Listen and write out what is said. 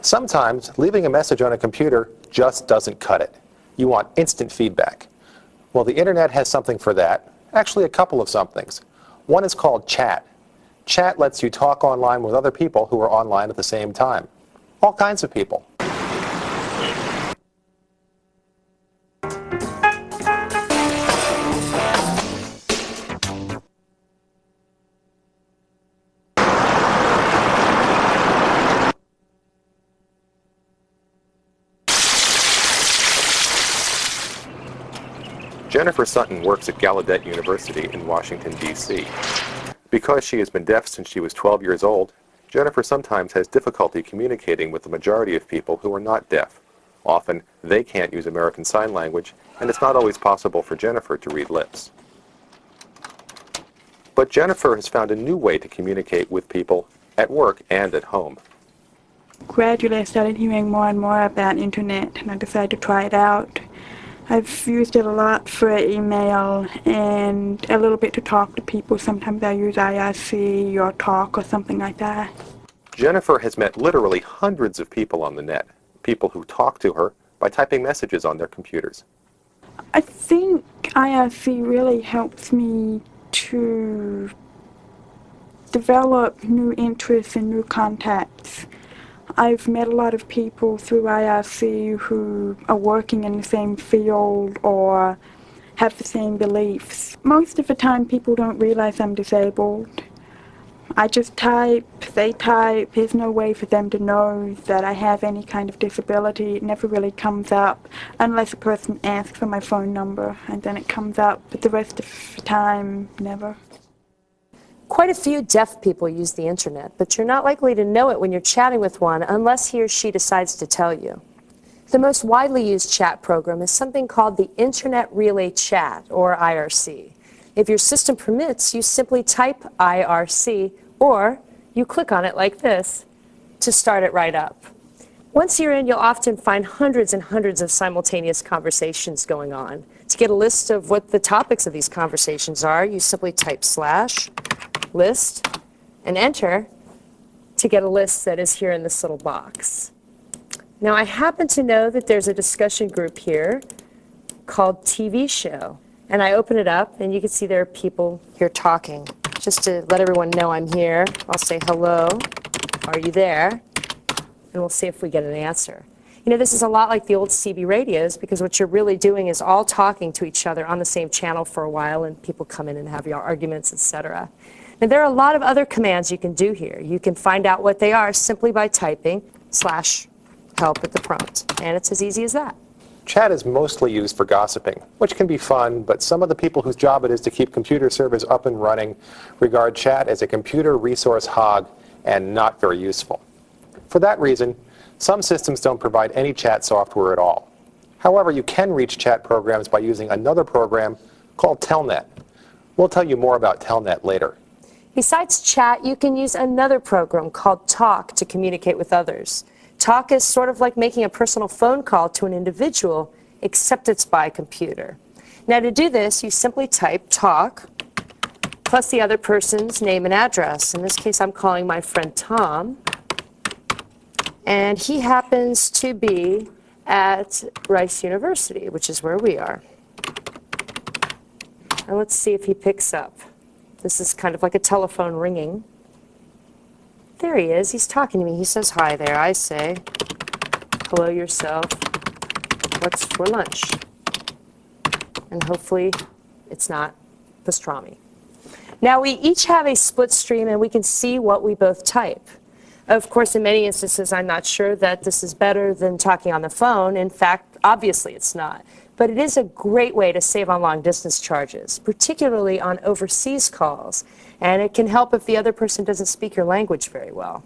Sometimes leaving a message on a computer just doesn't cut it. You want instant feedback. Well, the internet has something for that. Actually, a couple of somethings. One is called chat. Chat lets you talk online with other people who are online at the same time. All kinds of people. Jennifer Sutton works at Gallaudet University in Washington, D.C. Because she has been deaf since she was 12 years old, Jennifer sometimes has difficulty communicating with the majority of people who are not deaf. Often, they can't use American Sign Language, and it's not always possible for Jennifer to read lips. But Jennifer has found a new way to communicate with people at work and at home. Gradually, I started hearing more and more about internet, and I decided to try it out. I've used it a lot for email and a little bit to talk to people. Sometimes I use IRC or Talk or something like that. Jennifer has met literally hundreds of people on the net, people who talk to her by typing messages on their computers. I think IRC really helps me to develop new interests and new contacts. I've met a lot of people through IRC who are working in the same field or have the same beliefs. Most of the time people don't realize I'm disabled. I just type, they type, there's no way for them to know that I have any kind of disability. It never really comes up unless a person asks for my phone number, and then it comes up, but the rest of the time, never. Quite a few deaf people use the internet, but you're not likely to know it when you're chatting with one unless he or she decides to tell you. The most widely used chat program is something called the Internet Relay Chat, or IRC. If your system permits, you simply type IRC, or you click on it like this to start it right up. Once you're in, you'll often find hundreds and hundreds of simultaneous conversations going on. To get a list of what the topics of these conversations are, you simply type /list and enter to get a list that is here in this little box. Now, I happen to know that there's a discussion group here called TV Show, and I open it up and you can see there are people here talking. Just to let everyone know I'm here, I'll say hello, are you there? And we'll see if we get an answer. You know, this is a lot like the old CB radios, because what you're really doing is all talking to each other on the same channel for a while, and people come in and have your arguments, etc. Now, there are a lot of other commands you can do here. You can find out what they are simply by typing /help at the prompt, and it's as easy as that. Chat is mostly used for gossiping, which can be fun, but some of the people whose job it is to keep computer servers up and running regard chat as a computer resource hog and not very useful. For that reason, some systems don't provide any chat software at all. However, you can reach chat programs by using another program called Telnet. We'll tell you more about Telnet later. Besides chat, you can use another program called Talk to communicate with others. Talk is sort of like making a personal phone call to an individual, except it's by computer. Now, to do this, you simply type Talk plus the other person's name and address. In this case, I'm calling my friend Tom, and he happens to be at Rice University, which is where we are. And let's see if he picks up. This is kind of like a telephone ringing. There he is. He's talking to me. He says, hi there. I say, hello yourself. What's for lunch? And hopefully it's not pastrami. Now, we each have a split stream, and we can see what we both type. Of course, in many instances, I'm not sure that this is better than talking on the phone. In fact, obviously it's not. But it is a great way to save on long-distance charges, particularly on overseas calls. And it can help if the other person doesn't speak your language very well.